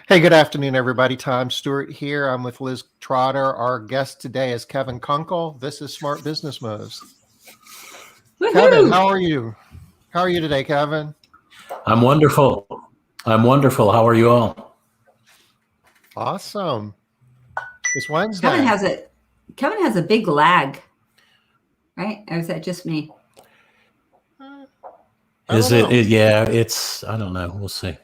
Hey, good afternoon, everybody. Tom Stewart here. I'm with Liz Trotter. Our guest today is Kevin Kunkel. This is Smart Business Moves. Kevin, how are you? How are you today, Kevin? I'm wonderful. How are you all? Awesome. It's Wednesday. Kevin has a big lag, right? Or is that just me? Is it? Yeah, it's. I don't know. We'll see.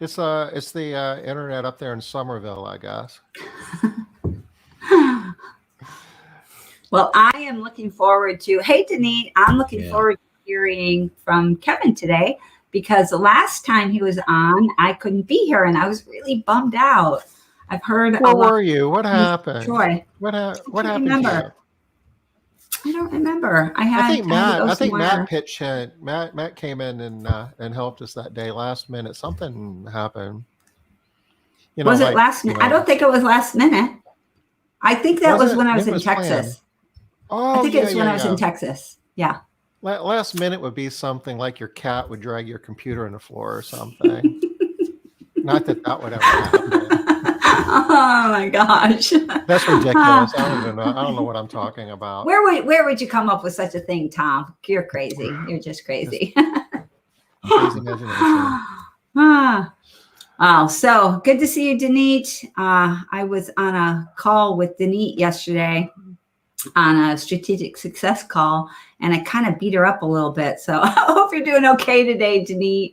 It's the internet up there in Somerville, I guess. Well, I am looking forward to. Hey, Denise, I'm looking forward to hearing from Kevin today because the last time he was on, I couldn't be here, and I was really bummed out. I've heard. Where were you? What happened? Troy. What happened to you? I don't remember. I think Matt pitched in. Matt came in and helped us that day. Last minute, something happened. Was it last minute? I don't think it was last minute. I think that was when I was in Texas. Oh, I think it was when I was in Texas. Yeah. Last minute would be something like your cat would drag your computer on the floor or something. Not that would ever happen. Oh my gosh. That's ridiculous. I don't even know. I don't know what I'm talking about. Where would you come up with such a thing, Tom? You're crazy. You're just crazy. Amazing imagination. Oh, so good to see you, Denise. I was on a call with Denise yesterday on a strategic success call, and I kind of beat her up a little bit. So I hope you're doing okay today, Denise.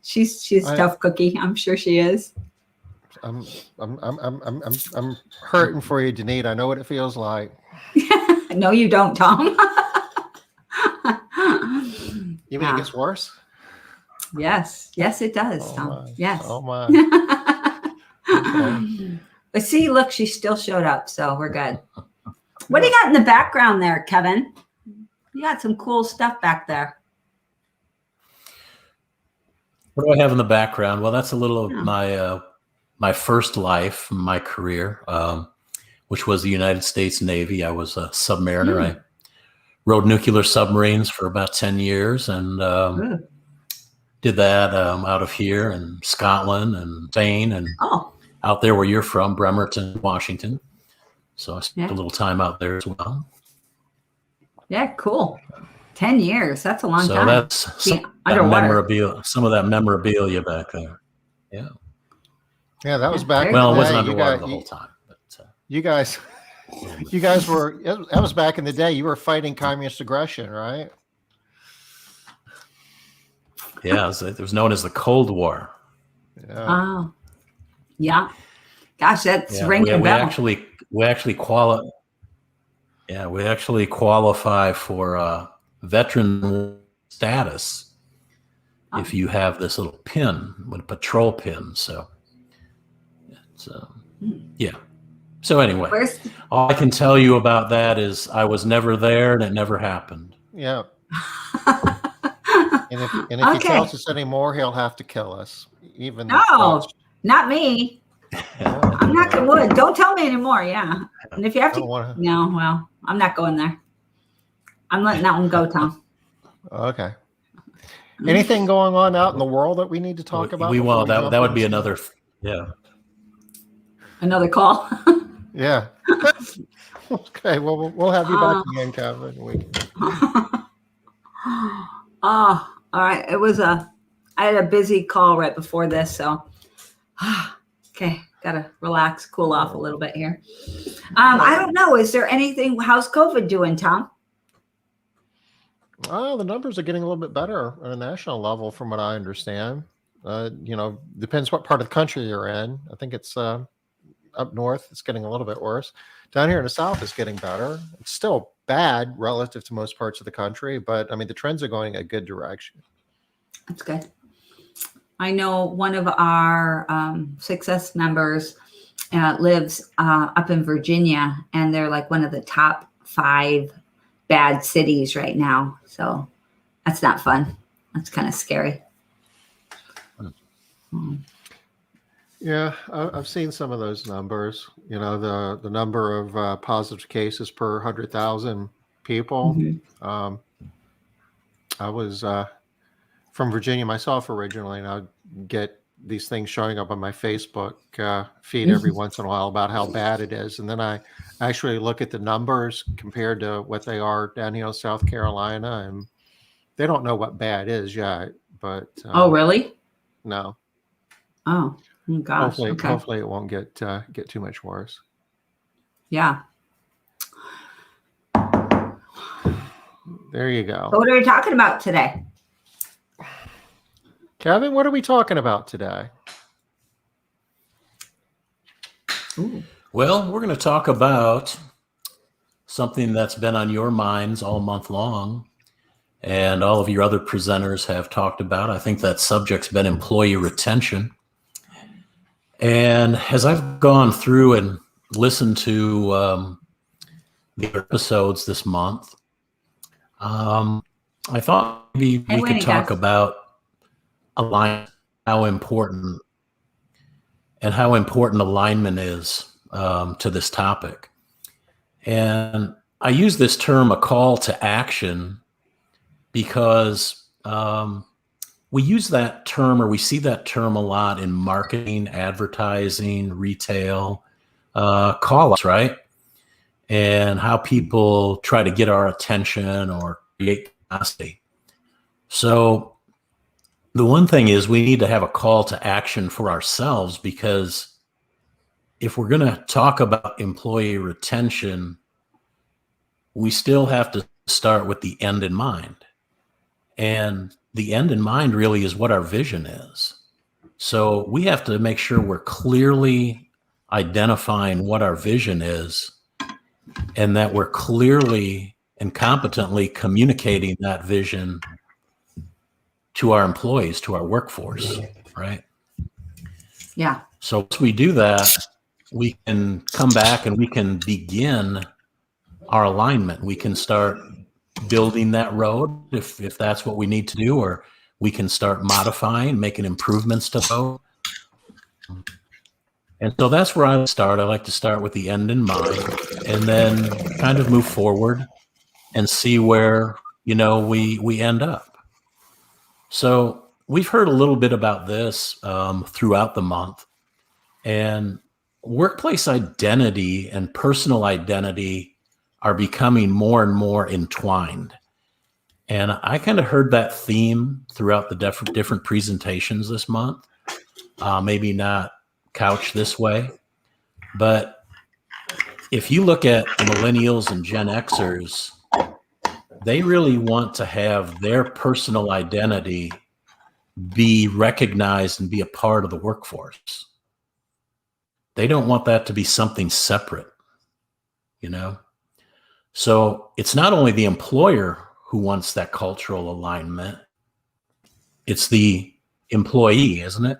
She's a tough cookie. I'm sure she is. I'm hurting for you, Denise. I know what it feels like. No, you don't, Tom. You mean it gets worse? Yes, it does, Tom. My. Yes. Oh my. Okay. But see, look, she still showed up, so we're good. What do you got in the background there, Kevin? You got some cool stuff back there. What do I have in the background? Well, that's a little of my first life, my career, which was the United States Navy. I was a submariner. I rode nuclear submarines for about 10 years and did that out of here in Scotland and Spain and out there where you're from, Bremerton, Washington. So I spent a little time out there as well. Yeah, cool. 10 years. That's a long time. So that's some of that memorabilia back there. Yeah. Yeah, that was back. Well, it wasn't underwater the whole time. But, you guys were. That was back in the day. You were fighting communist aggression, right? Yeah, it was known as the Cold War. Yeah. Oh, yeah. Gosh, that's ringing a bell. We actually qualify for veteran status if you have this little pin, with a patrol pin. So. Yeah. So anyway, all I can tell you about that is I was never there and it never happened. Yeah. and if he tells us anymore, he'll have to kill us. Even no, not me. I'm not gonna. Don't tell me anymore. Yeah. And if you have to, no, well, I'm not going there. I'm letting that one go, Tom. Okay. Anything going on out in the world that we need to talk about? We will. That would be another. Yeah. Another call. Yeah. Okay. Well, we'll have you back again, Kevin. All right. I had a busy call right before this, so okay, gotta relax, cool off a little bit here. I don't know. Is there anything? How's COVID doing, Tom? Oh, the numbers are getting a little bit better on a national level, from what I understand. Depends what part of the country you're in. I think it's up north, it's getting a little bit worse. Down here in the south, it's getting better. It's still bad relative to most parts of the country, but I mean, the trends are going a good direction. That's good. I know one of our success members lives up in Virginia, and they're like one of the top 5 bad cities right now. So that's not fun. That's kind of scary. Yeah, I've seen some of those numbers. The number of positive cases per 100,000 people. Mm-hmm. I was from Virginia myself originally, and I'd get these things showing up on my Facebook feed every once in a while about how bad it is. And then I actually look at the numbers compared to what they are down here in South Carolina, and they don't know what bad is yet. But Oh, really? no. Oh, gosh. Okay. Hopefully it won't get too much worse. Yeah. There you go. So what are we talking about today? Kevin, what are we talking about today? Ooh. Well, we're going to talk about something that's been on your minds all month long, and all of your other presenters have talked about. I think that subject's been employee retention. And as I've gone through and listened to the episodes this month, I thought maybe we could talk about alignment, how important alignment is to this topic. And I use this term, a call to action, because we use that term, or we see that term a lot in marketing, advertising, retail, call-outs, right? And how people try to get our attention or create capacity. So the one thing is we need to have a call to action for ourselves, because if we're going to talk about employee retention, we still have to start with the end in mind. And the end in mind really is what our vision is. So we have to make sure we're clearly identifying what our vision is, and that we're clearly and competently communicating that vision to our employees, to our workforce, right? Yeah. So once we do that, we can come back and we can begin our alignment. We can start building that road if that's what we need to do, or we can start modifying, making improvements to go. And so that's where I start. I like to start with the end in mind, and then kind of move forward and see where, we end up. So we've heard a little bit about this throughout the month, and workplace identity and personal identity are becoming more and more entwined. And I kind of heard that theme throughout the different presentations this month. Maybe not couched this way, but if you look at millennials and Gen Xers, they really want to have their personal identity be recognized and be a part of the workforce. They don't want that to be something separate, So it's not only the employer who wants that cultural alignment, it's the employee, isn't it?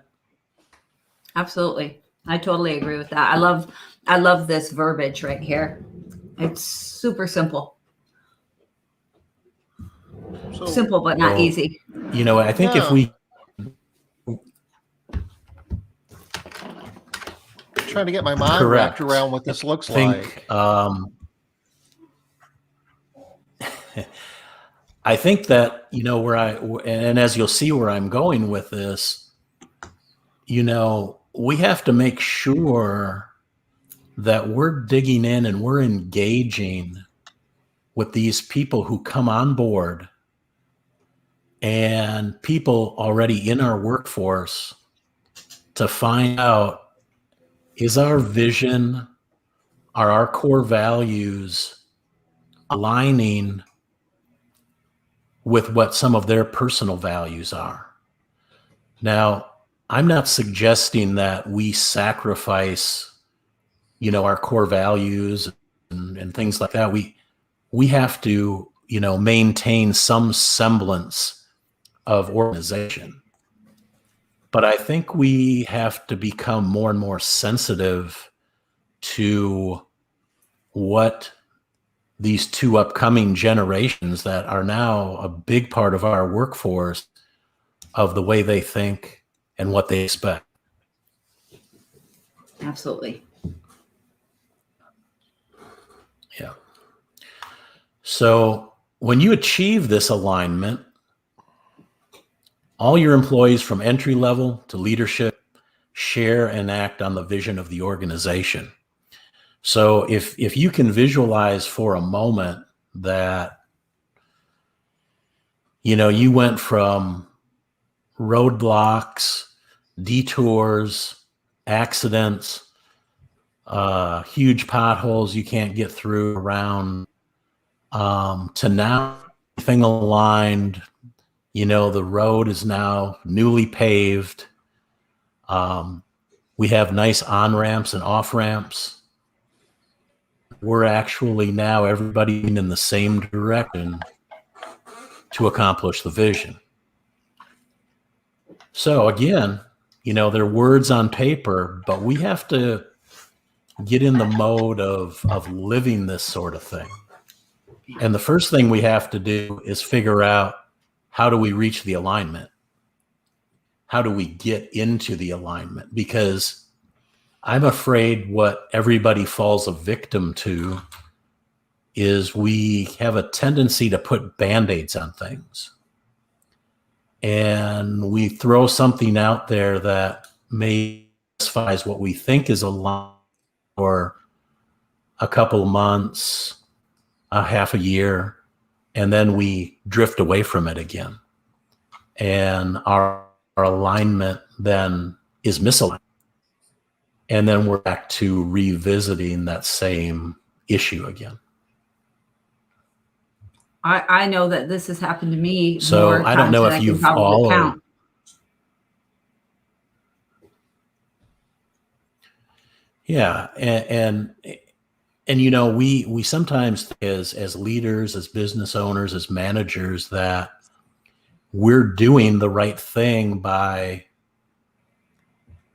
Absolutely. I totally agree with that. I love this verbiage right here. It's super simple. Simple, but not easy. I think if we trying to get my mind wrapped around what this looks like. I think that, and as you'll see where I'm going with this, we have to make sure that we're digging in and we're engaging with these people who come on board and people already in our workforce to find out, is our vision, are our core values aligning with what some of their personal values are? Now, I'm not suggesting that we sacrifice, our core values and things like that. We have to, maintain some semblance of organization. But I think we have to become more and more sensitive to what these two upcoming generations that are now a big part of our workforce, of the way they think and what they expect. Absolutely. Yeah. So when you achieve this alignment, all your employees from entry level to leadership share and act on the vision of the organization. So if you can visualize for a moment that, you went from roadblocks, detours, accidents, huge potholes you can't get through around, to now everything aligned, the road is now newly paved. We have nice on-ramps and off-ramps. We're actually now everybody in the same direction to accomplish the vision. So again, they're words on paper, but we have to get in the mode of living this sort of thing. And the first thing we have to do is figure out, how do we reach the alignment? How do we get into the alignment? Because I'm afraid what everybody falls a victim to is we have a tendency to put Band-Aids on things. And we throw something out there that may satisfies what we think is aligned for a couple of months, a half a year, and then we drift away from it again. And our alignment then is misaligned. And then we're back to revisiting that same issue again. I know that this has happened to me. So more I don't know times if than I can you've probably all count. Yeah, and we sometimes as leaders, as business owners, as managers, that we're doing the right thing by,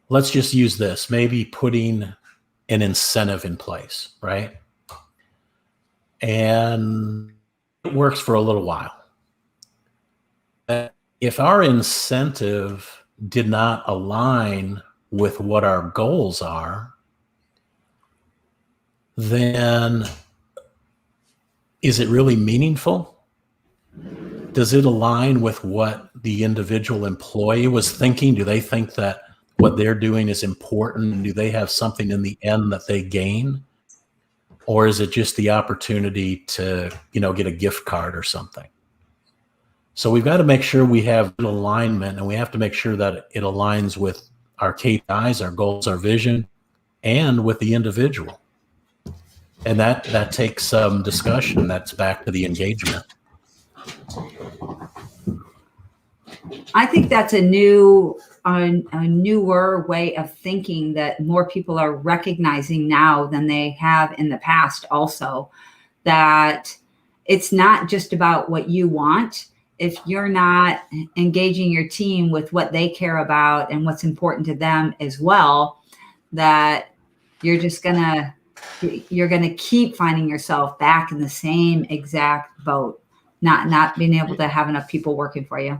let's just use this, maybe putting an incentive in place, right? And it works for a little while. If our incentive did not align with what our goals are, then is it really meaningful? Does it align with what the individual employee was thinking? Do they think that what they're doing is important? And do they have something in the end that they gain? Or is it just the opportunity to, get a gift card or something? So we've got to make sure we have an alignment, and we have to make sure that it aligns with our KPIs, our goals, our vision, and with the individual. And that takes some discussion. That's back to the engagement. I think that's a newer way of thinking that more people are recognizing now than they have in the past also, that it's not just about what you want. If you're not engaging your team with what they care about and what's important to them as well, that you're going to keep finding yourself back in the same exact boat, not being able to have enough people working for you.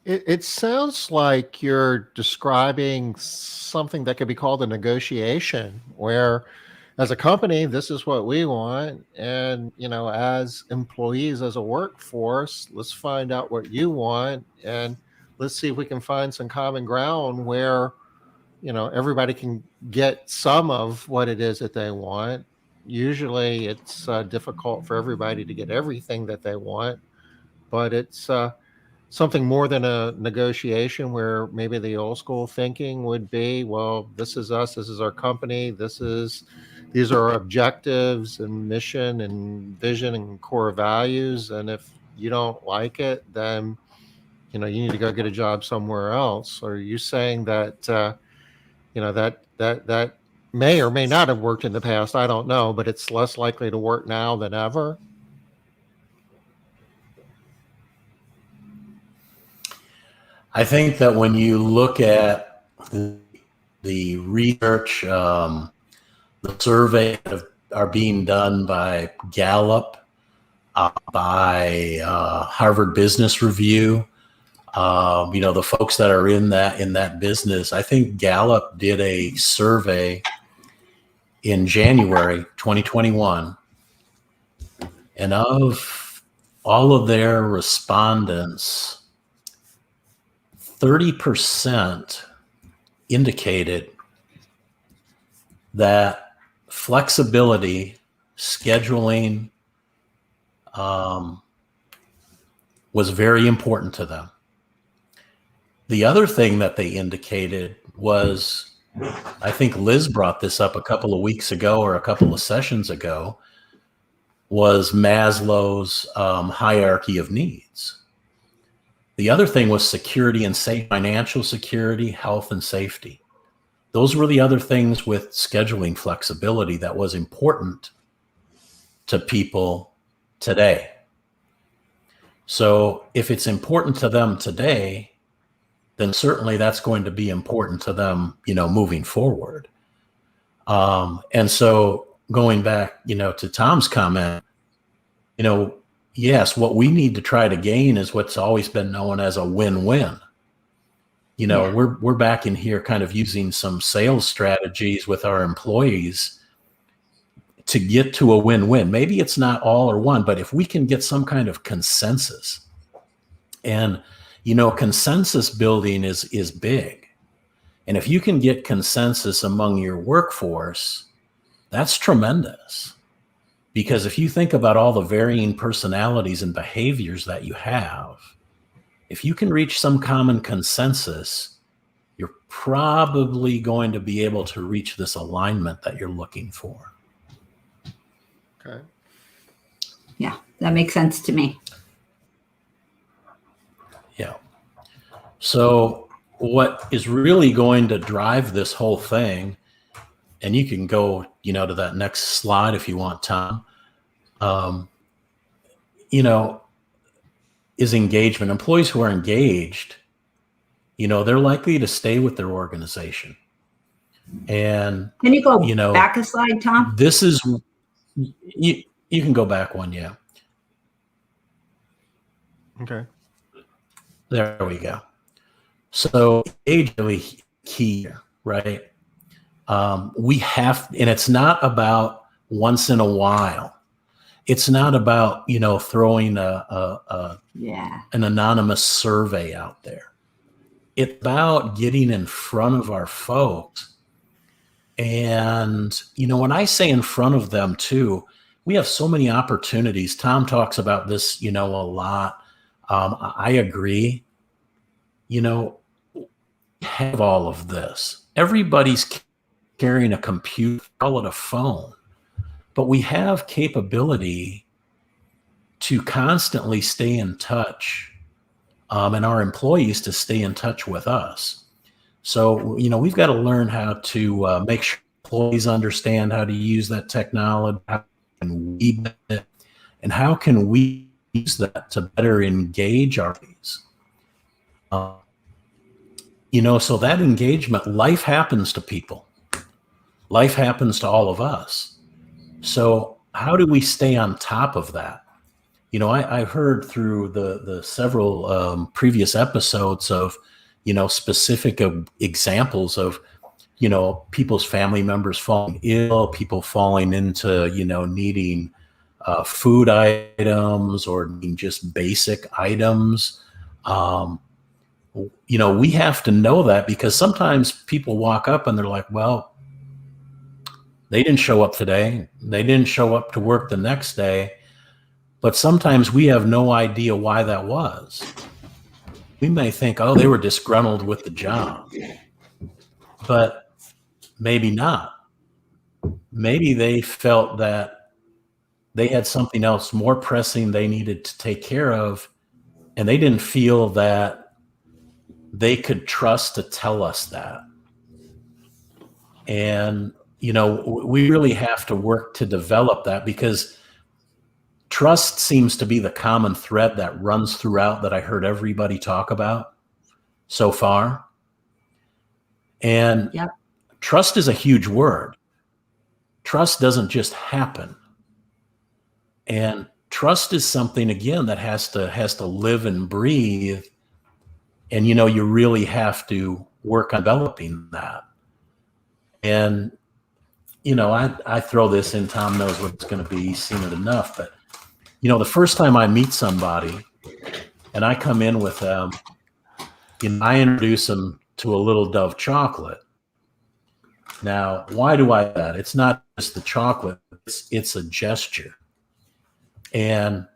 It sounds like you're describing something that could be called a negotiation, where as a company, this is what we want. And, as employees, as a workforce, let's find out what you want. And let's see if we can find some common ground where, everybody can get some of what it is that they want. Usually it's difficult for everybody to get everything that they want, but it's something more than a negotiation, where maybe the old school thinking would be, well, this is us, this is our company, these are our objectives and mission and vision and core values. And if you don't like it, then, you need to go get a job somewhere else. Or are you saying that, that may or may not have worked in the past? I don't know, but it's less likely to work now than ever. I think that when you look at the research, the surveys that are being done by Gallup, by Harvard Business Review, the folks that are in that business, I think Gallup did a survey in January 2021, and of all of their respondents, 30% indicated that flexibility, scheduling, was very important to them. The other thing that they indicated was, I think Liz brought this up a couple of weeks ago or a couple of sessions ago, was Maslow's hierarchy of needs. The other thing was security and financial security, health and safety. Those were the other things with scheduling flexibility that was important to people today. So if it's important to them today, then certainly that's going to be important to them, moving forward. And so going back, to Tom's comment, yes, what we need to try to gain is what's always been known as a win-win. We're back in here kind of using some sales strategies with our employees to get to a win-win. Maybe it's not all or one, but if we can get some kind of consensus, and consensus building is big. And if you can get consensus among your workforce, that's tremendous. Because if you think about all the varying personalities and behaviors that you have, if you can reach some common consensus, you're probably going to be able to reach this alignment that you're looking for. Okay. Yeah, that makes sense to me. Yeah. So what is really going to drive this whole thing, and you can go, to that next slide if you want, Tom, is engagement. Employees who are engaged, they're likely to stay with their organization. And can you go back a slide, Tom? This is, you can go back one. Yeah. Okay. There we go. So age really key, right? We have, and it's not about once in a while. It's not about, throwing an anonymous survey out there. It's about getting in front of our folks. And, when I say in front of them too, we have so many opportunities. Tom talks about this, a lot. I agree. Have all of this. Everybody's carrying a computer, call it a phone, but we have capability to constantly stay in touch, and our employees to stay in touch with us. So, we've got to learn how to make sure employees understand how to use that technology, how can we benefit, and how can we use that to better engage our employees. So that engagement, life happens to people. Life happens to all of us. So how do we stay on top of that? I heard through the several previous episodes of, specific examples of, people's family members falling ill, people falling into, needing food items or needing just basic items. We have to know that, because sometimes people walk up and they're like, well, they didn't show up today. They didn't show up to work the next day. But sometimes we have no idea why that was. We may think, oh, they were disgruntled with the job. But maybe not. Maybe they felt that they had something else more pressing they needed to take care of, and they didn't feel that they could trust to tell us that. And, we really have to work to develop that, because trust seems to be the common thread that runs throughout that I heard everybody talk about so far. And trust is a huge word. Trust doesn't just happen. And trust is something, again, that has to live and breathe. And, you really have to work on developing that. And, I throw this in, Tom knows what it's going to be, he's seen it enough. But, the first time I meet somebody and I come in with them, I introduce them to a little Dove chocolate. Now, why do I do that? It's not just the chocolate, it's a gesture. And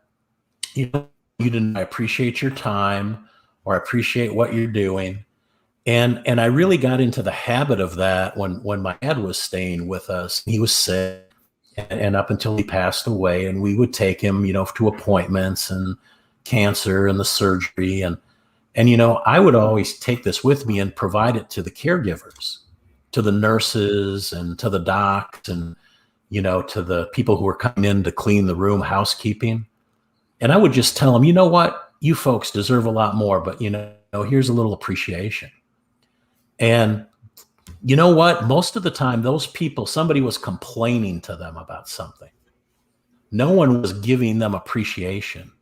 you didn't, I appreciate your time, or I appreciate what you're doing. And I really got into the habit of that when my dad was staying with us. He was sick, and up until he passed away, and we would take him, to appointments and cancer and the surgery. And I would always take this with me and provide it to the caregivers, to the nurses and to the docs, and, to the people who were coming in to clean the room, housekeeping. And I would just tell them, you know what, you folks deserve a lot more, but, here's a little appreciation. And you know what? Most of the time, those people, somebody was complaining to them about something. No one was giving them appreciation.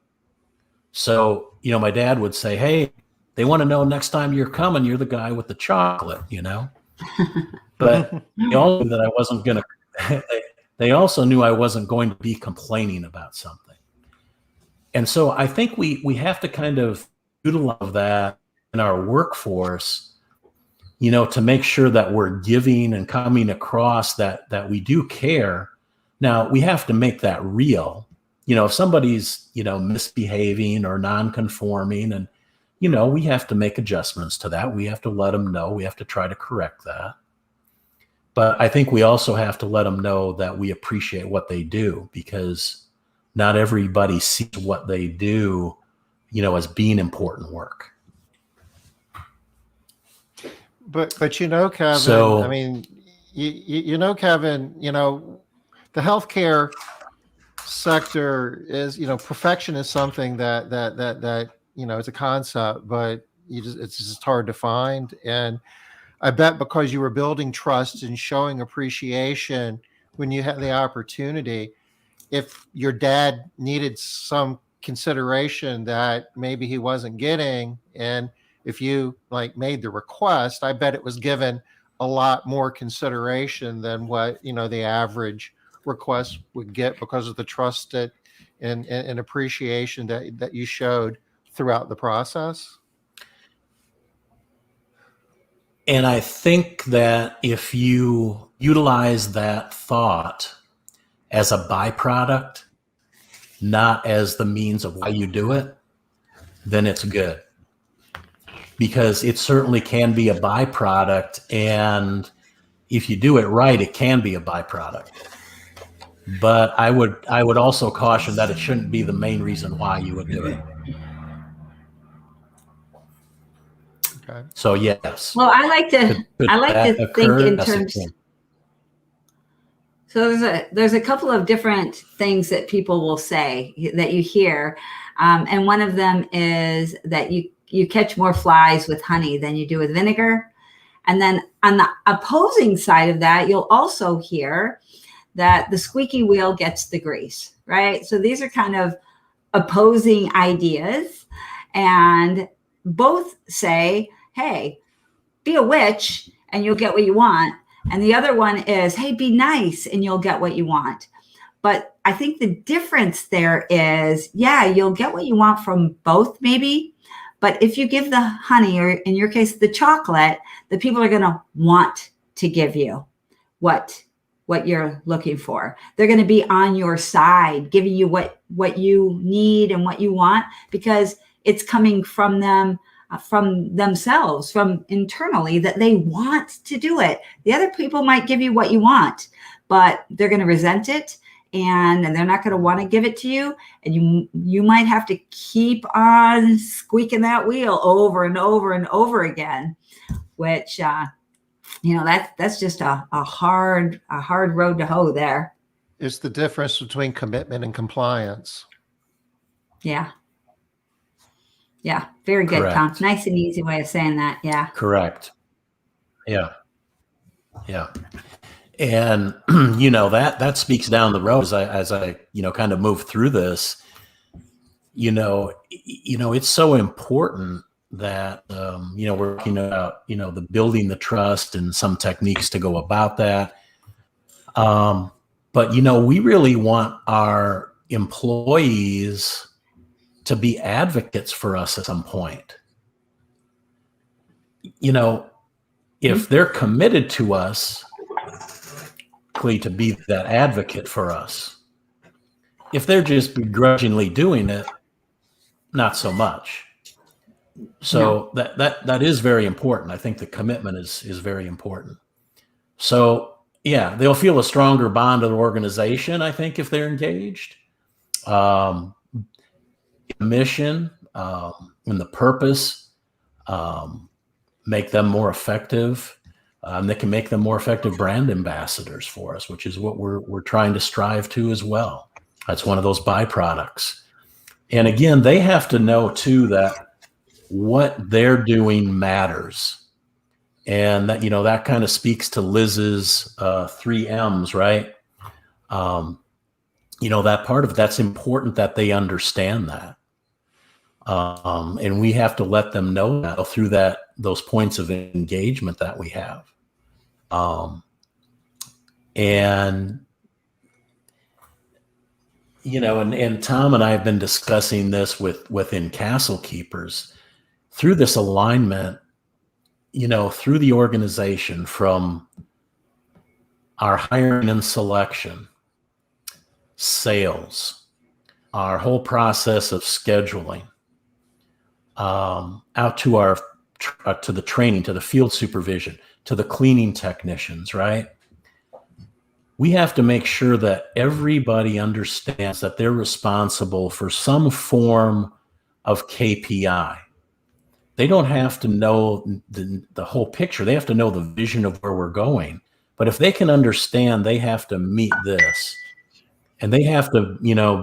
So, my dad would say, hey, they want to know next time you're coming, you're the guy with the chocolate, But they all knew that I wasn't going to, they also knew I wasn't going to be complaining about something. And so I think we have to kind of utilize that in our workforce, to make sure that we're giving and coming across that we do care. Now, we have to make that real. If somebody's, misbehaving or non-conforming, and, we have to make adjustments to that. We have to let them know. We have to try to correct that. But I think we also have to let them know that we appreciate what they do, because not everybody sees what they do, as being important work. But Kevin, So, I mean, Kevin, the healthcare sector is, perfection is something that it's a concept, but it's just hard to find. And I bet because you were building trust and showing appreciation when you had the opportunity, if your dad needed some consideration that maybe he wasn't getting, and if you made the request, I bet it was given a lot more consideration than what, the average request would get, because of the trust that and appreciation that you showed throughout the process. And I think that if you utilize that thought as a byproduct, not as the means of why you do it, then it's good. Because it certainly can be a byproduct, and if you do it right, it can be a byproduct. But I would also caution that it shouldn't be the main reason why you would do it. Okay. So yes. Well, I like to think in terms. So there's a couple of different things that people will say that you hear, and one of them is that you catch more flies with honey than you do with vinegar. And then on the opposing side of that, you'll also hear that the squeaky wheel gets the grease, right? So these are kind of opposing ideas, and both say, hey, be a witch and you'll get what you want. And the other one is, hey, be nice and you'll get what you want. But I think the difference there is, yeah, you'll get what you want from both maybe. But if you give the honey, or in your case, the chocolate, the people are going to want to give you what you're looking for. They're going to be on your side, giving you what you need and what you want, because it's coming from them, from themselves, from internally, that they want to do it. The other people might give you what you want, but they're going to resent it, and they're not going to want to give it to you. And you might have to keep on squeaking that wheel over and over and over again, which, that's just a hard road to hoe there. It's the difference between commitment and compliance. Yeah. Yeah. Very good, Correct. Tom. Nice and easy way of saying that. Yeah. Correct. Yeah. Yeah. And, that speaks down the road as I kind of move through this, it's so important that, we're working about, the building the trust and some techniques to go about that. But, we really want our employees to be advocates for us at some point. you know, if they're committed to us to be that advocate for us, if they're just begrudgingly doing it, not so much. So that is very important. I think the commitment is very important. So yeah, they'll feel a stronger bond of the organization, I think, if they're engaged. Mission and the purpose make them more effective. They can make them more effective brand ambassadors for us, which is what we're trying to strive to as well. That's one of those byproducts. And again, they have to know too that what they're doing matters. And that, that kind of speaks to Liz's 3 M's, right? That part of it, that's important that they understand that. And we have to let them know that through those points of engagement that we have. And Tom and I have been discussing this within Castle Keepers through this alignment, through the organization, from our hiring and selection, sales, our whole process of scheduling, out to to the training, to the field supervision, to the cleaning technicians, right? We have to make sure that everybody understands that they're responsible for some form of KPI. They don't have to know the whole picture. They have to know the vision of where we're going. But if they can understand they have to meet this, and they have to,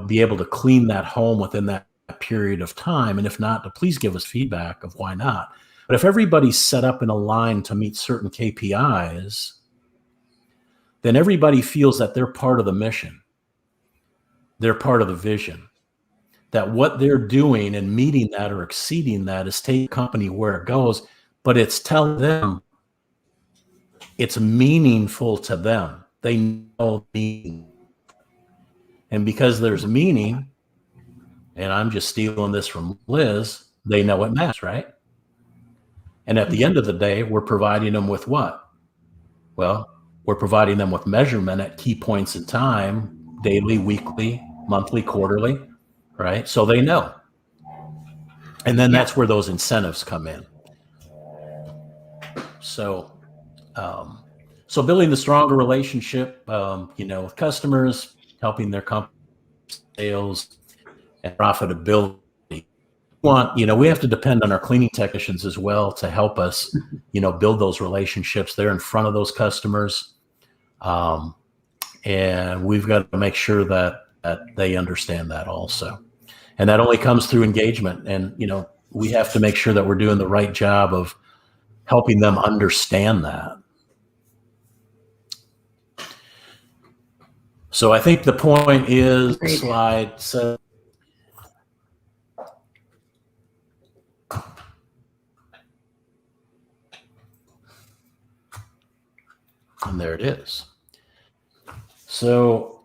be able to clean that home within that period of time. And if not, to please give us feedback of why not. But if everybody's set up in a line to meet certain KPIs, then everybody feels that they're part of the mission. They're part of the vision. That what they're doing and meeting that or exceeding that is taking the company where it goes, but it's telling them it's meaningful to them. They know meaning. And because there's meaning, and I'm just stealing this from Liz, they know it matters, right? And at the end of the day, we're providing them with what? Well, we're providing them with measurement at key points in time, daily, weekly, monthly, quarterly, right? So they know. And then that's where those incentives come in. So, building the stronger relationship, with customers, helping their company sales and profitability. We have to depend on our cleaning technicians as well to help us, build those relationships. They're in front of those customers. And we've got to make sure that they understand that also. And that only comes through engagement. And, we have to make sure that we're doing the right job of helping them understand that. So I think the point is slide 7. And there it is. So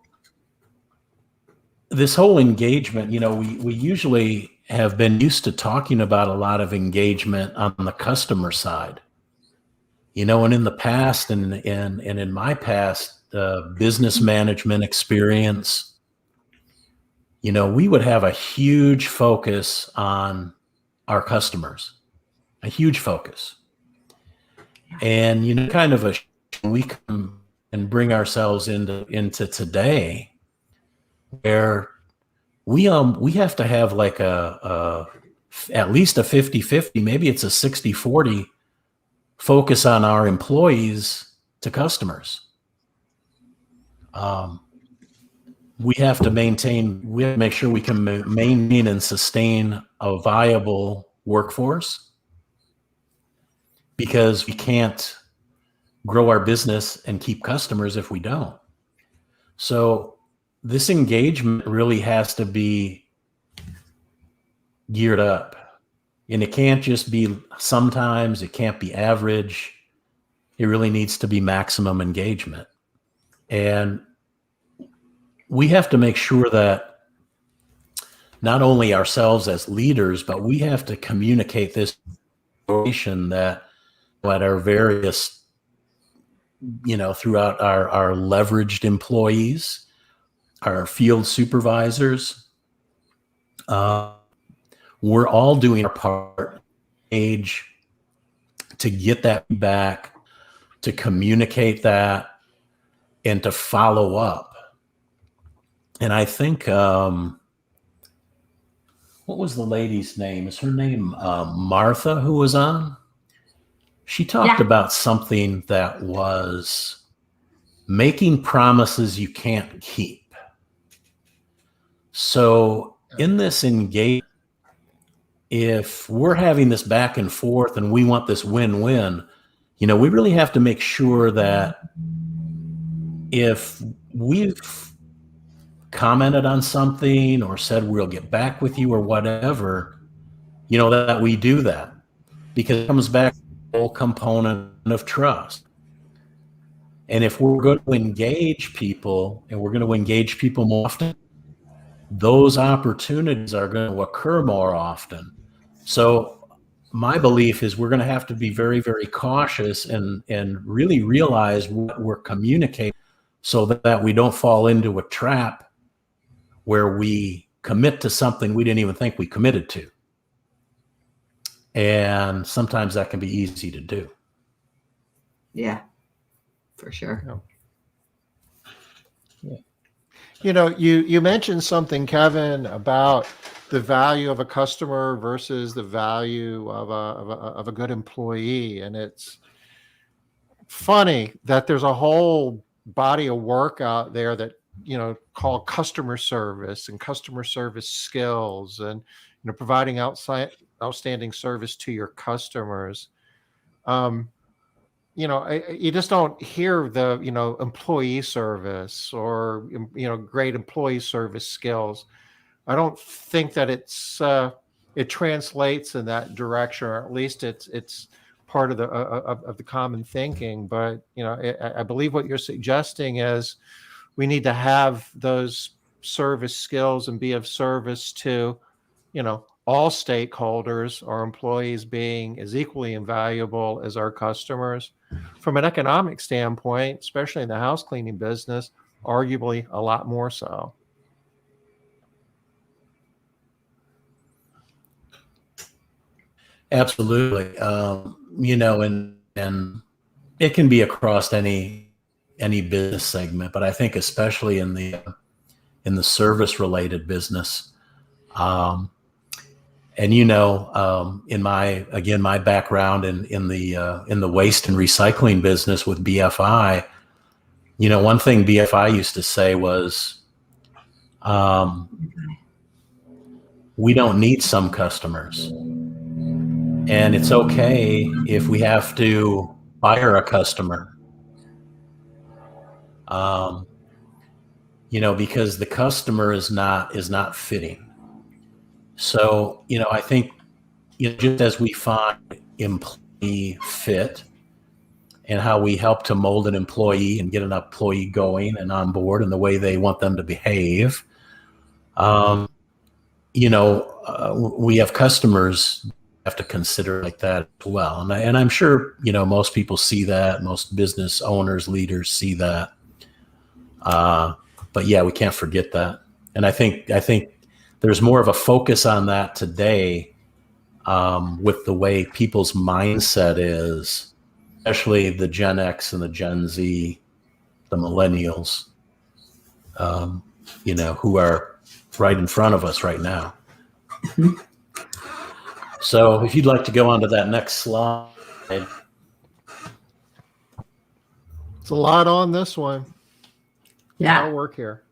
this whole engagement, we usually have been used to talking about a lot of engagement on the customer side. And in the past and in my past business management experience, we would have a huge focus on our customers, a huge focus. And, kind of we come and bring ourselves into today where we have to have like at least a 50-50, maybe it's a 60-40 focus on our employees to customers. We have to make sure we can maintain and sustain a viable workforce, because we can't grow our business and keep customers if we don't. So this engagement really has to be geared up, and it can't just be sometimes, it can't be average. It really needs to be maximum engagement. And we have to make sure that not only ourselves as leaders, but we have to communicate this information that at our various, throughout our leveraged employees, our field supervisors, we're all doing our part to get that back, to communicate that, and to follow up. And I think, what was the lady's name? Is her name Martha, who was on? She talked about something that was making promises you can't keep. So in this engagement, if we're having this back and forth and we want this win-win, we really have to make sure that if we've commented on something or said we'll get back with you or whatever, that we do that, because it comes back to the whole component of trust. And if we're going to engage people, and we're going to engage people more often, those opportunities are going to occur more often. So my belief is we're going to have to be very, very cautious and really realize what we're communicating, so that we don't fall into a trap where we commit to something we didn't even think we committed to. And sometimes that can be easy to do. Yeah, for sure. Yeah. You mentioned something, Kevin, about the value of a customer versus the value of a good employee. And it's funny that there's a whole body of work out there that, called customer service and customer service skills, and, providing outstanding service to your customers. You just don't hear the, employee service or, great employee service skills. I don't think that it translates in that direction, or at least it's part of the common thinking. But, I believe what you're suggesting is we need to have those service skills and be of service to, all stakeholders, our employees being as equally invaluable as our customers. From an economic standpoint, especially in the house cleaning business, arguably a lot more so. Absolutely. And it can be across any business segment, but I think especially in the service related business, and in my background in the waste and recycling business with BFI, one thing BFI used to say was, we don't need some customers, and it's okay if we have to fire a customer, because the customer is not fitting. So, I think, just as we find employee fit and how we help to mold an employee and get an employee going and on board and the way they want them to behave, we have customers have to consider like that as well. And I'm sure, most people see that, most business owners, leaders see that. But yeah, we can't forget that. And I think there's more of a focus on that today, with the way people's mindset is, especially the Gen X and the Gen Z, the millennials, who are right in front of us right now. So if you'd like to go on to that next slide. It's a lot on this one. Yeah. I'll work here.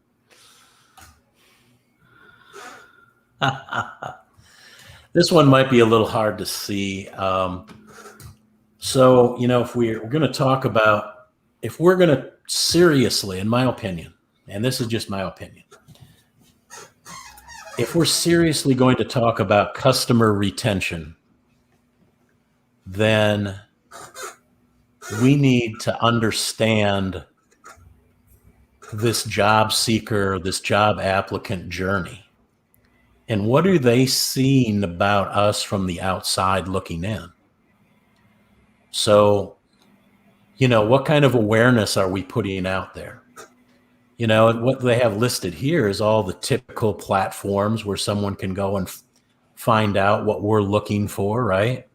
This one might be a little hard to see. So, if we're going to talk about, if we're going to seriously, in my opinion, and this is just my opinion, if we're seriously going to talk about customer retention, then we need to understand this job seeker, this job applicant journey. And what are they seeing about us from the outside looking in? So, what kind of awareness are we putting out there? And what they have listed here is all the typical platforms where someone can go and find out what we're looking for, right?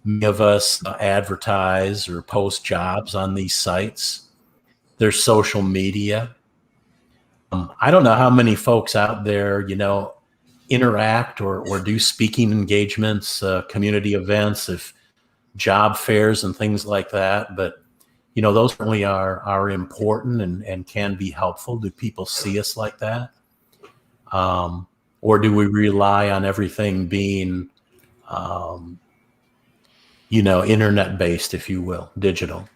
Many of us advertise or post jobs on these sites. There's social media. I don't know how many folks out there, interact or do speaking engagements, community events, if job fairs and things like that. But, those certainly are important and can be helpful. Do people see us like that? Or do we rely on everything being, internet-based, if you will, digital?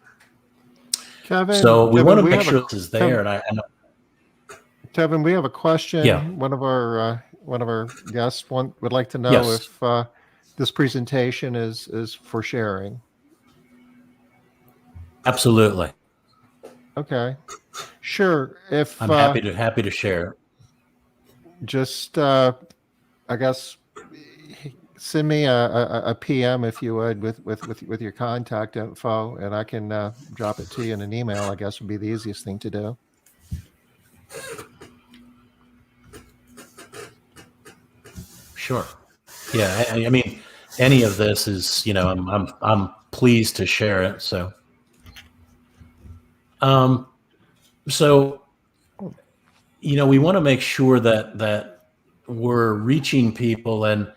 Kevin, So we want to make have sure this is there. Kevin, we have a question. Yeah. One of our guests would like to know Yes. if this presentation is for sharing. Absolutely. Okay, sure. If I'm happy to share. just I guess send me a PM if you would with your contact info, and I can drop it to you in an email. I guess would be the easiest thing to do. Sure. Yeah. I mean, any of this is, I'm pleased to share it. So, we want to make sure that we're reaching people, and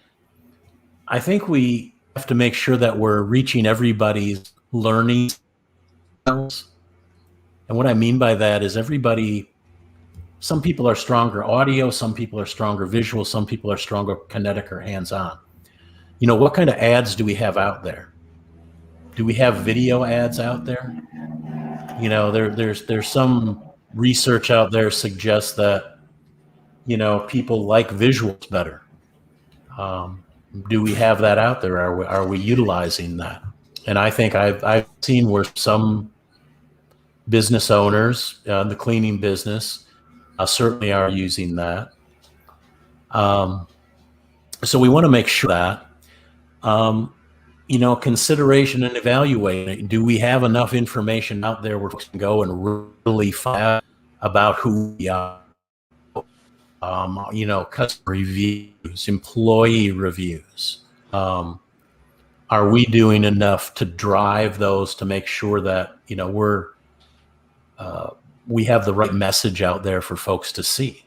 I think we have to make sure that we're reaching everybody's learning skills. And what I mean by that is some people are stronger audio, some people are stronger visual, some people are stronger kinetic or hands-on. What kind of ads do we have out there? Do we have video ads out there? There's some research out there suggests that, people like visuals better. Do we have that out there? Are we utilizing that? And I think I've seen where some business owners, the cleaning business, certainly are using that. So we want to make sure that, consideration and evaluating. Do we have enough information out there where folks can go and really find out about who we are? Customer reviews, employee reviews. Are we doing enough to drive those to make sure that, we have the right message out there for folks to see?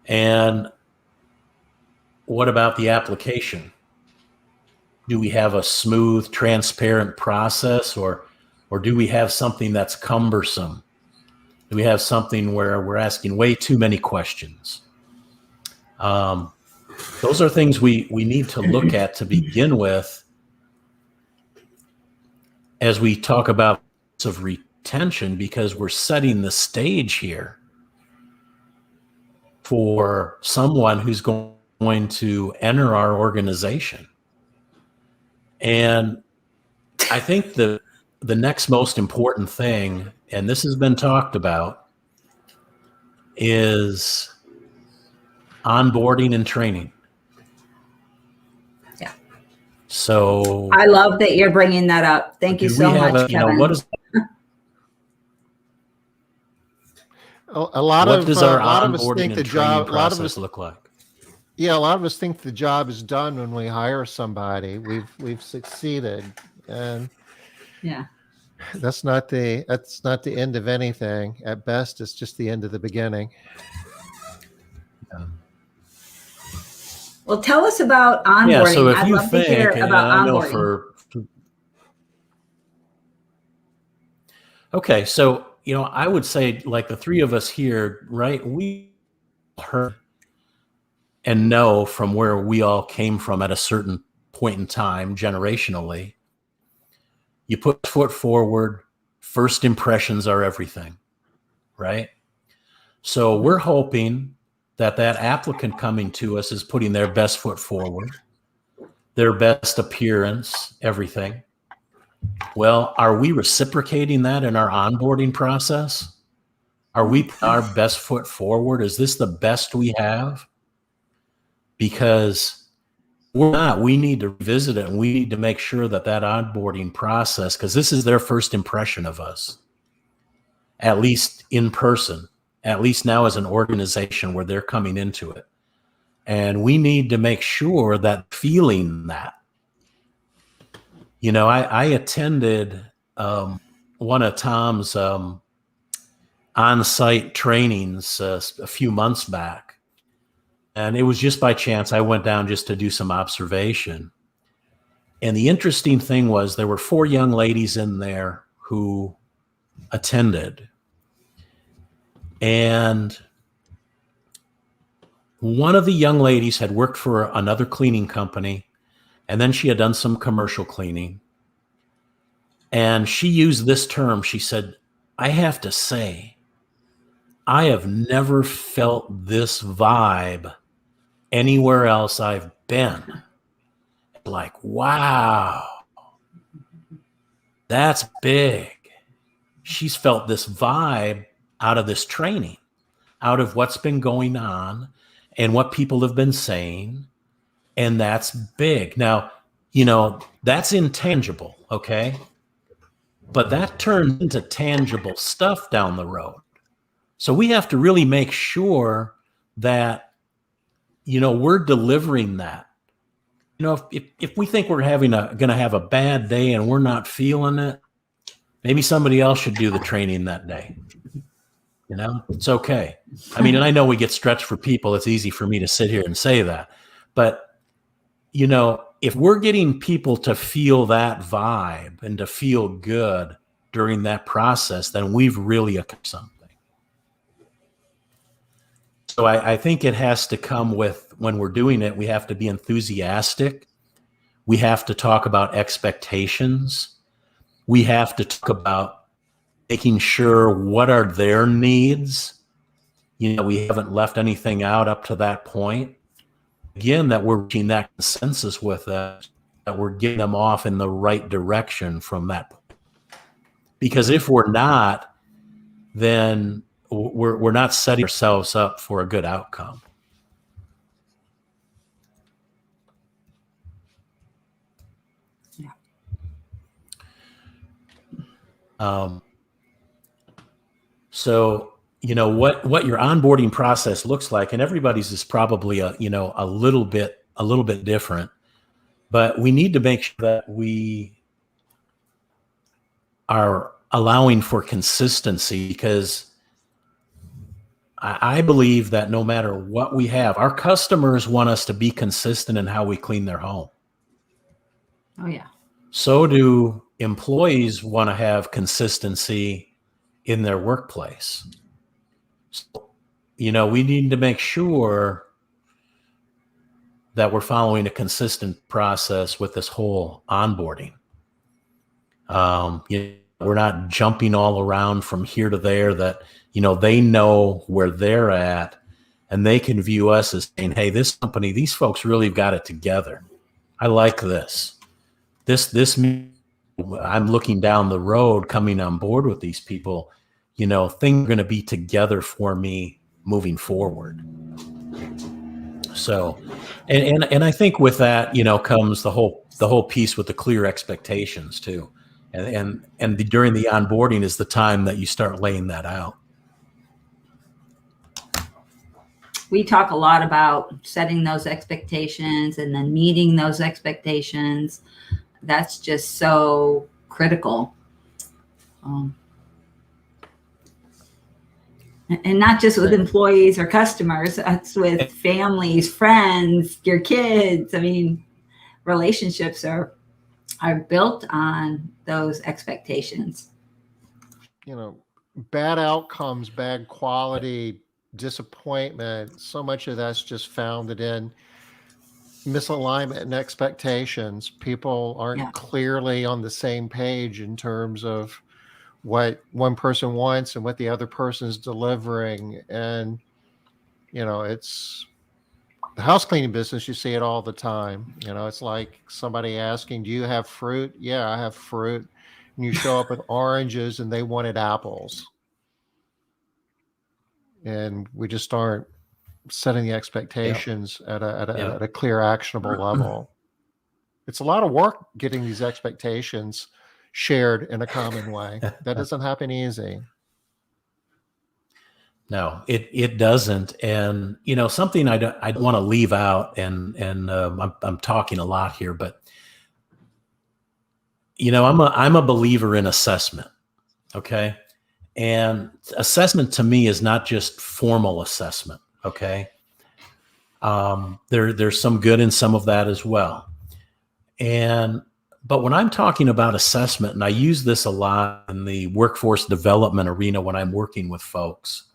And what about the application? Do we have a smooth, transparent process, or do we have something that's cumbersome? Do we have something where we're asking way too many questions? Those are things we need to look at to begin with as we talk about of retention, because we're setting the stage here for someone who's going to enter our organization. And I think the next most important thing, and this has been talked about, is onboarding and training. Yeah. So I love that you're bringing that up. Thank you so much, Kevin. A lot what of does our a lot of us onboarding think the and training job. A lot of process us, look like? yeah, a lot of us think the job is done when we hire somebody. We've succeeded, and Yeah. that's not the end of anything. At best, it's just the end of the beginning. Well, tell us about onboarding. Yeah, so if I'd you love to hear think, about I know onboarding. Okay, so I would say, like the three of us here, right? We heard and know from where we all came from at a certain point in time, generationally. You put foot forward, first impressions are everything, right? So we're hoping that applicant coming to us is putting their best foot forward, their best appearance, everything. Well, are we reciprocating that in our onboarding process? Are we putting our best foot forward? Is this the best we have? Because we're not. We need to revisit it, and we need to make sure that onboarding process, because this is their first impression of us, at least in person, at least now as an organization where they're coming into it. And we need to make sure that feeling that, I attended one of Tom's on-site trainings a few months back. And it was just by chance. I went down just to do some observation. And the interesting thing was there were 4 young ladies in there who attended. And one of the young ladies had worked for another cleaning company, and then she had done some commercial cleaning. And she used this term. She said, I have to say, I have never felt this vibe anywhere else I've been. Like, wow, that's big. She's felt this vibe out of this training, out of what's been going on and what people have been saying. And that's big. Now, that's intangible, okay? But that turns into tangible stuff down the road. So we have to really make sure that, we're delivering that. If we think we're going to have a bad day and we're not feeling it, maybe somebody else should do the training that day. It's okay. I mean, and I know we get stretched for people. It's easy for me to sit here and say that. But, if we're getting people to feel that vibe and to feel good during that process, then we've really accomplished something. So I think it has to come with, when we're doing it, we have to be enthusiastic. We have to talk about expectations. We have to talk about making sure what are their needs. We haven't left anything out up to that point. Again, that we're reaching that consensus with that we're getting them off in the right direction from that point. Because if we're not, then we're not setting ourselves up for a good outcome. Yeah. So, what your onboarding process looks like, and everybody's is probably a little bit different, but we need to make sure that we are allowing for consistency, because I believe that no matter what we have, our customers want us to be consistent in how we clean their home. Oh, yeah. So do employees want to have consistency in their workplace. So, we need to make sure that we're following a consistent process with this whole onboarding. We're not jumping all around from here to there, that, they know where they're at and they can view us as saying, hey, this company, these folks really got it together. I like this. I'm looking down the road coming on board with these people, things are going to be together for me moving forward. So, and I think with that, comes the whole piece with the clear expectations too. And during the onboarding is the time that you start laying that out. We talk a lot about setting those expectations and then meeting those expectations. That's just so critical. And not just with employees or customers, that's with families, friends, your kids. I mean, relationships are built on those expectations. Bad outcomes, bad quality, disappointment, so much of that's just founded in misalignment and expectations. People aren't clearly on the same page in terms of what one person wants and what the other person is delivering. And, it's the house cleaning business. You see it all the time. It's like somebody asking, do you have fruit? Yeah, I have fruit. And you show up with oranges and they wanted apples. And we just aren't setting the expectations at Yeah. a clear, actionable level. It's a lot of work getting these expectations shared in a common way. That doesn't happen easy. No, it doesn't. And something I don't want to leave out, and I'm talking a lot here, but I'm a believer in assessment. Okay. And assessment to me is not just formal assessment. Okay. There's some good in some of that as well. But when I'm talking about assessment, and I use this a lot in the workforce development arena when I'm working with folks,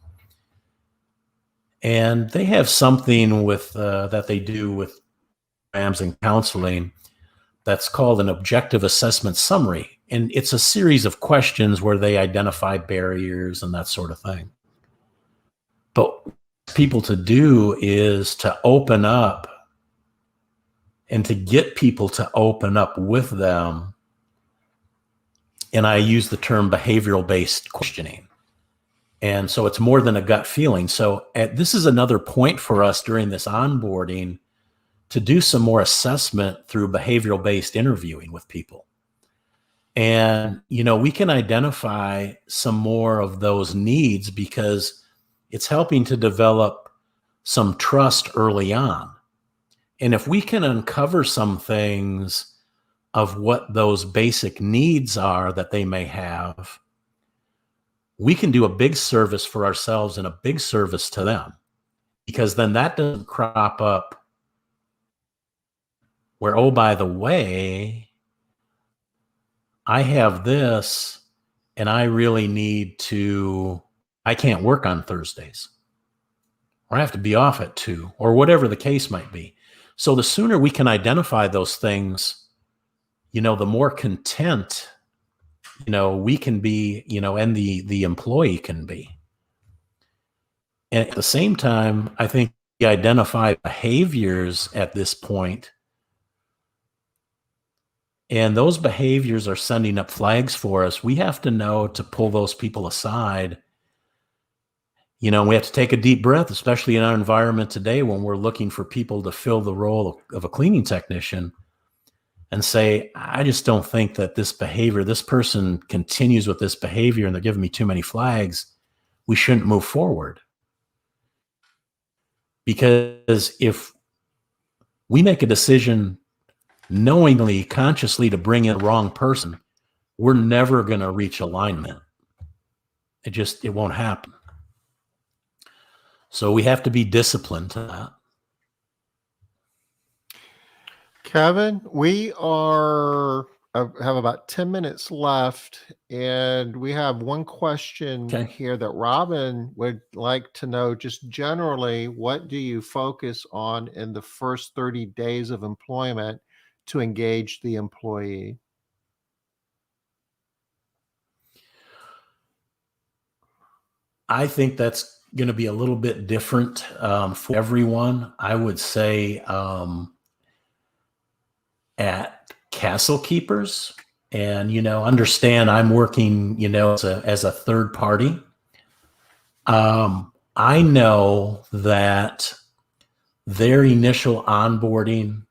and they have something with that they do with programs and counseling that's called an objective assessment summary. And it's a series of questions where they identify barriers and that sort of thing. But what people to do is to open up and to get people to open up with them. And I use the term behavioral-based questioning. And so it's more than a gut feeling. So this is another point for us during this onboarding to do some more assessment through behavioral-based interviewing with people. And, we can identify some more of those needs because it's helping to develop some trust early on. And if we can uncover some things of what those basic needs are that they may have, we can do a big service for ourselves and a big service to them, because then that doesn't crop up where, oh, by the way, I have this and I really I can't work on Thursdays, or I have to be off at 2, or whatever the case might be. So the sooner we can identify those things, the more content, we can be, and the employee can be. And at the same time, I think we identify behaviors at this point, and those behaviors are sending up flags for us. We have to know to pull those people aside. We have to take a deep breath, especially in our environment today when we're looking for people to fill the role of a cleaning technician, and say, I just don't think that this person continues with this behavior and they're giving me too many flags. We shouldn't move forward. Because if we make a decision knowingly, consciously to bring in the wrong person, we're never going to reach alignment. It won't happen. So we have to be disciplined to that. Kevin, we have about 10 minutes left, and we have one question here that Robin would like to know. Just generally, what do you focus on in the first 30 days of employment to engage the employee? I think that's going to be a little bit different for everyone. I would say at Castle Keepers, and understand I'm working as a third party. I know that their initial onboarding,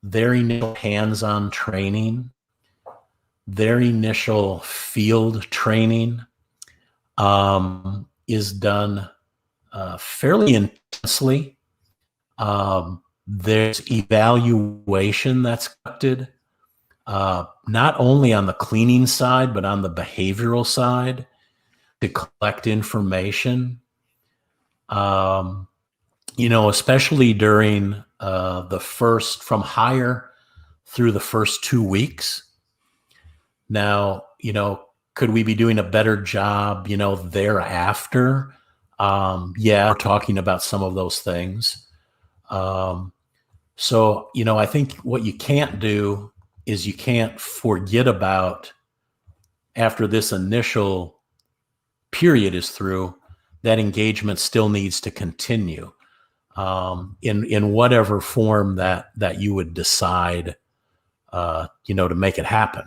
their initial hands-on training, their initial field training is done fairly intensely. There's evaluation that's conducted, not only on the cleaning side, but on the behavioral side, to collect information. Especially during from hire through the first 2 weeks. Now, could we be doing a better job, thereafter? We're talking about some of those things. So, I think what you can't do is you can't forget about, after this initial period is through, that engagement still needs to continue in whatever form that you would decide, to make it happen.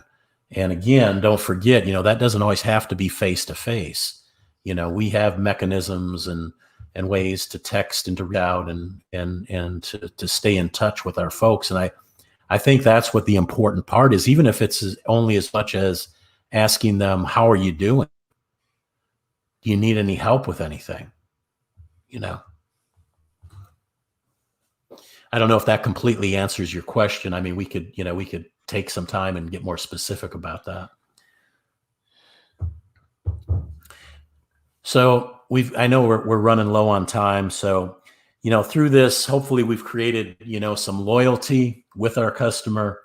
And again, don't forget, that doesn't always have to be face-to-face. We have mechanisms and and ways to text and to reach out and to stay in touch with our folks. And I think that's what the important part is, even if it's only as much as asking them, how are you doing? Do you need any help with anything? You know, I don't know if that completely answers your question. I mean, we could take some time and get more specific about that. So I know we're running low on time. So, through this, hopefully we've created, some loyalty with our customer,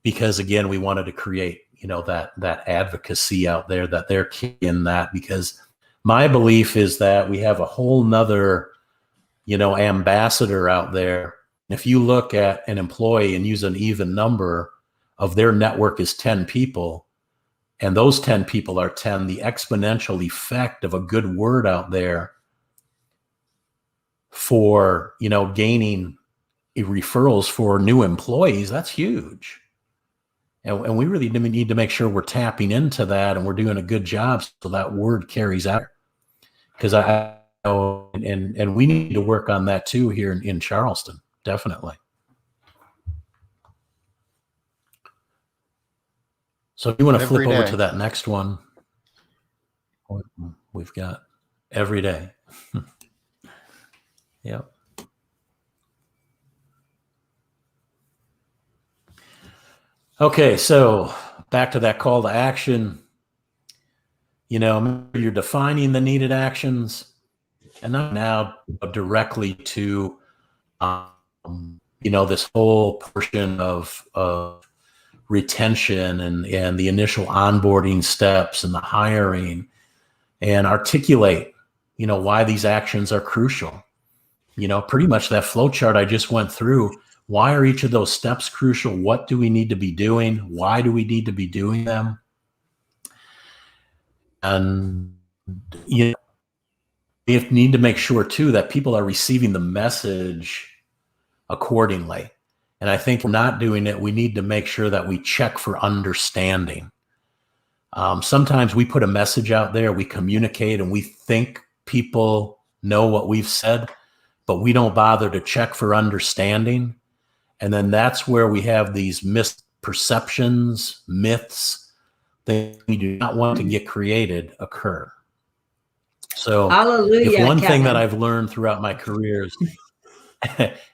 because again, we wanted to create, that advocacy out there, that they're key in that, because my belief is that we have a whole nother, ambassador out there. If you look at an employee and use an even number of their network is 10 people, and those 10 people are 10, the exponential effect of a good word out there for, gaining referrals for new employees, that's huge. And we really need to make sure we're tapping into that and we're doing a good job so that word carries out. Because I know, and we need to work on that too here in Charleston, definitely. So if you want to flip over to that next one, we've got every day. Yep. Okay, so back to that call to action. You're defining the needed actions, and not now directly to, this whole portion of retention and the initial onboarding steps and the hiring, and articulate, why these actions are crucial. Pretty much that flow chart I just went through. Why are each of those steps crucial? What do we need to be doing? Why do we need to be doing them? And we need to make sure too that people are receiving the message accordingly. And I think if we're not doing it, we need to make sure that we check for understanding. Sometimes we put a message out there, we communicate, and we think people know what we've said, but we don't bother to check for understanding. And then that's where we have these misperceptions, myths that we do not want to get created occur. So hallelujah, if one Kevin. thing that I've learned throughout my career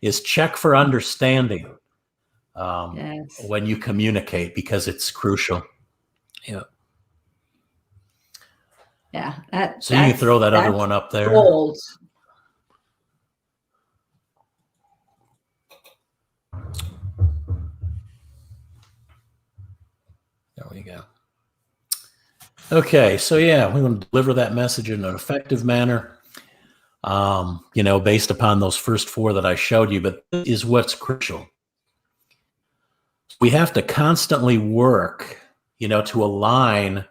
is check for understanding when you communicate, because it's crucial. Yeah. Yeah. So you can throw that other one up there. Gold. There we go. Okay, so yeah, we want to deliver that message in an effective manner, based upon those first four that I showed you, but this is what's crucial. We have to constantly work, to align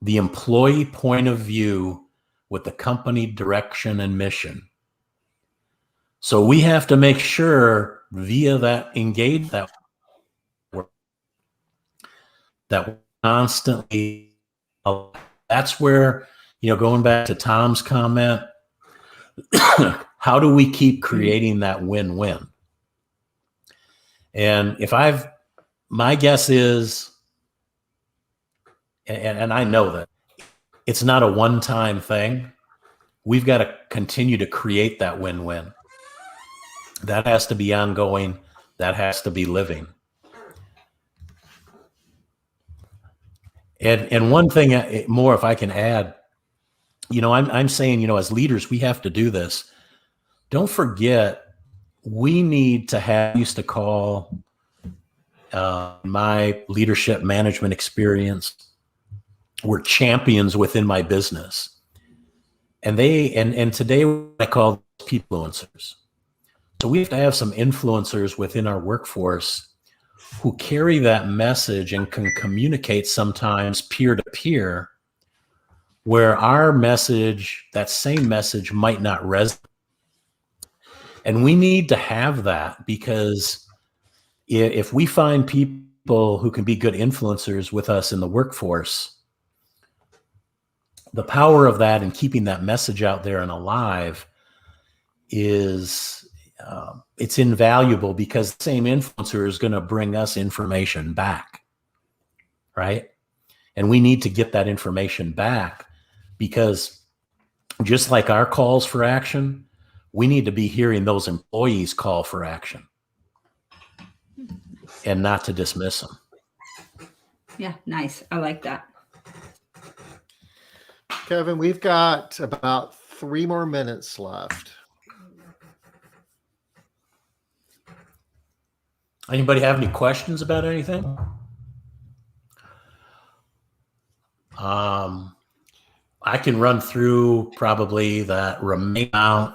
the employee point of view with the company direction and mission. So we have to make sure via that engage that work, that constantly, that's where, going back to Tom's comment, how do we keep creating that win-win? And my guess is, and I know that it's not a one-time thing. We've got to continue to create that win-win. That has to be ongoing. That has to be living. And one thing more, if I can add, I'm saying, as leaders, we have to do this. Don't forget, we need to have, I used to call my leadership management experience, were champions within my business. And today I call people influencers. So we have to have some influencers within our workforce who carry that message and can communicate sometimes peer to peer, where our message, that same message, might not resonate. And we need to have that, because if we find people who can be good influencers with us in the workforce, the power of that and keeping that message out there and alive is it's invaluable, because the same influencer is going to bring us information back, right? And we need to get that information back, because just like our calls for action, we need to be hearing those employees call for action and not to dismiss them. Yeah, nice. I like that. Kevin, we've got about 3 more minutes left. Anybody have any questions about anything? I can run through probably that remaining amount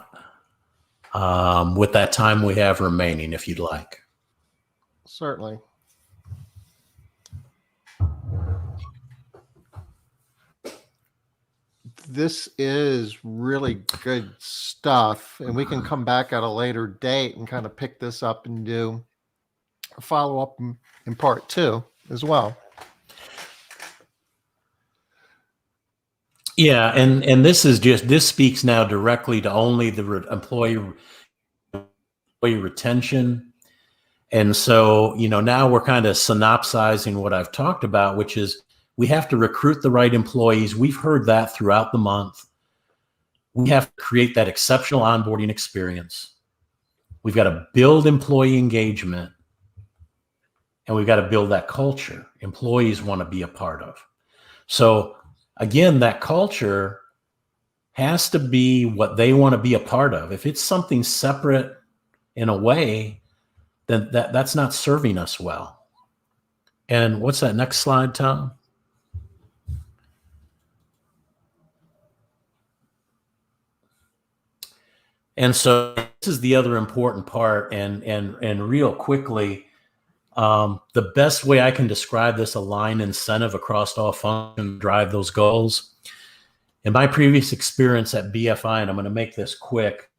with that time we have remaining, if you'd like. Certainly. This is really good stuff, and we can come back at a later date and kind of pick this up and do a follow-up in part 2 as well. Yeah, and this speaks now directly to only the employee retention. And so, now we're kind of synopsizing what I've talked about, which is we have to recruit the right employees. We've heard that throughout the month. We have to create that exceptional onboarding experience. We've got to build employee engagement, and we've got to build that culture employees want to be a part of. So again, that culture has to be what they want to be a part of. If it's something separate in a way, then that's not serving us well. And what's that next slide, Tom? And so this is the other important part, and real quickly, the best way I can describe this aligned incentive across all functions, drive those goals. In my previous experience at BFI, and I'm going to make this quick,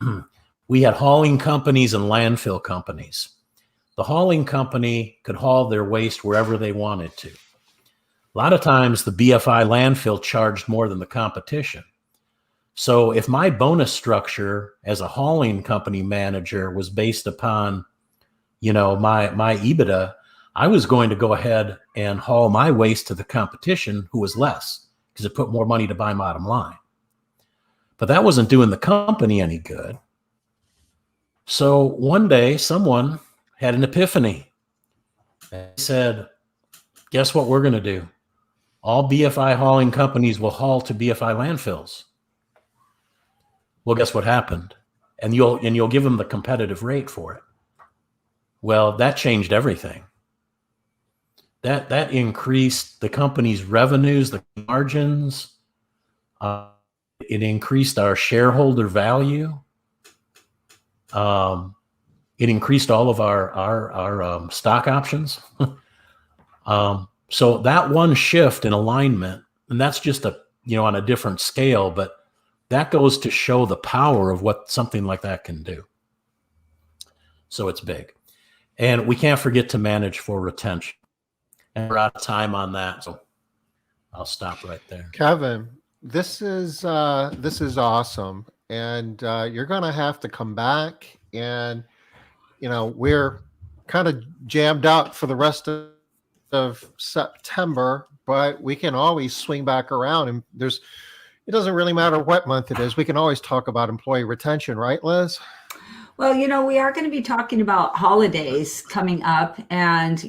we had hauling companies and landfill companies. The hauling company could haul their waste wherever they wanted to. A lot of times the BFI landfill charged more than the competition. So if my bonus structure as a hauling company manager was based upon, my EBITDA, I was going to go ahead and haul my waste to the competition, who was less, because it put more money to my bottom line. But that wasn't doing the company any good. So one day someone had an epiphany. They said, guess what we're going to do? All BFI hauling companies will haul to BFI landfills. Well, guess what happened? And you'll give them the competitive rate for it. Well, that changed everything. That increased the company's revenues, the margins. It increased our shareholder value. It increased all of our stock options. So that one shift in alignment, and that's just on a different scale, but that goes to show the power of what something like that can do. So it's big. And we can't forget to manage for retention. And we're out of time on that, so I'll stop right there. Kevin, this is awesome, and you're going to have to come back. And we're kind of jammed out for the rest of September, but we can always swing back around. And it doesn't really matter what month it is. We can always talk about employee retention, right, Liz? Well, we are going to be talking about holidays coming up, and,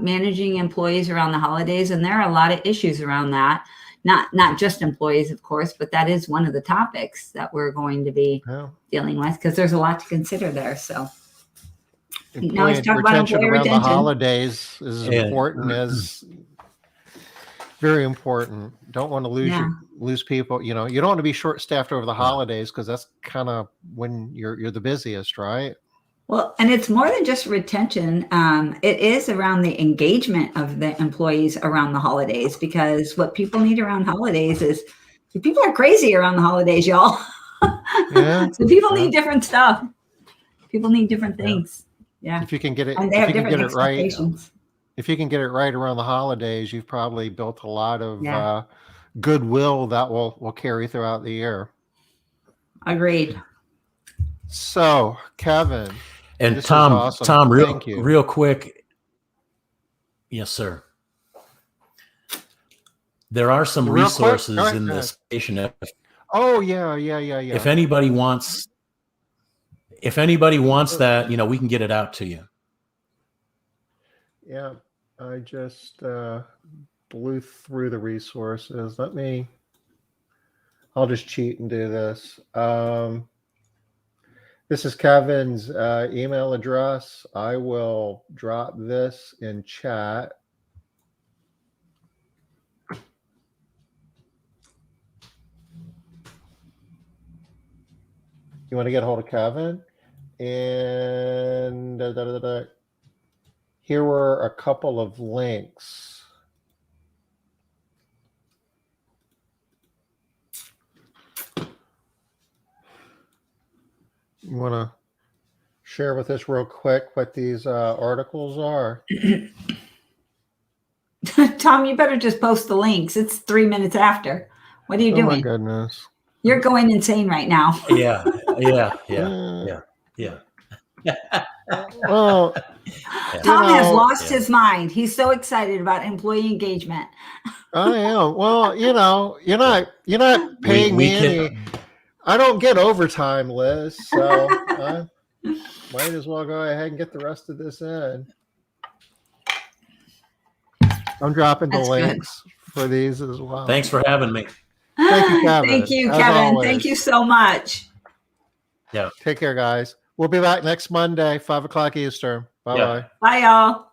managing employees around the holidays. And there are a lot of issues around that. Not just employees, of course, but that is one of the topics that we're going to be dealing with, because there's a lot to consider there. So now let's talk about employee around retention. The holidays is important as very important. Don't want to lose people. You don't want to be short-staffed over the holidays, because that's kind of when you're the busiest, right? Well, and it's more than just retention. It is around the engagement of the employees around the holidays, because what people need around holidays is people are crazy around the holidays, y'all. Yeah. So people need different stuff. People need different things. Yeah. If you can get it, and they have different expectations. If you can get it right around the holidays, you've probably built a lot of goodwill that will carry throughout the year. Agreed. So, Kevin, And this was Tom, awesome. Tom, Thank you. real quick. Yes, sir. There are some Real quick? resources All right, in go the ahead. station. Oh yeah. If anybody wants that, we can get it out to you. Yeah, I just blew through the resources. I'll just cheat and do this. This is Kevin's email address. I will drop this in chat. You want to get a hold of Kevin? And here were a couple of links. You want to share with us real quick what these articles are? Tom, you better just post the links. It's 3 minets after. What are you Oh my doing? goodness. You're going insane right now. Yeah. Well, Tom has lost his mind. He's so excited about employee engagement. I am. Well, you're not paying me any. I don't get overtime, Liz, so I might as well go ahead and get the rest of this in. I'm dropping the links for these as well. Thanks for having me. Thank you, Kevin. Thank you, as Kevin. always. Thank you so much. Yeah. Take care, guys. We'll be back next Monday, 5 o'clock Eastern. Bye-bye. Bye, y'all.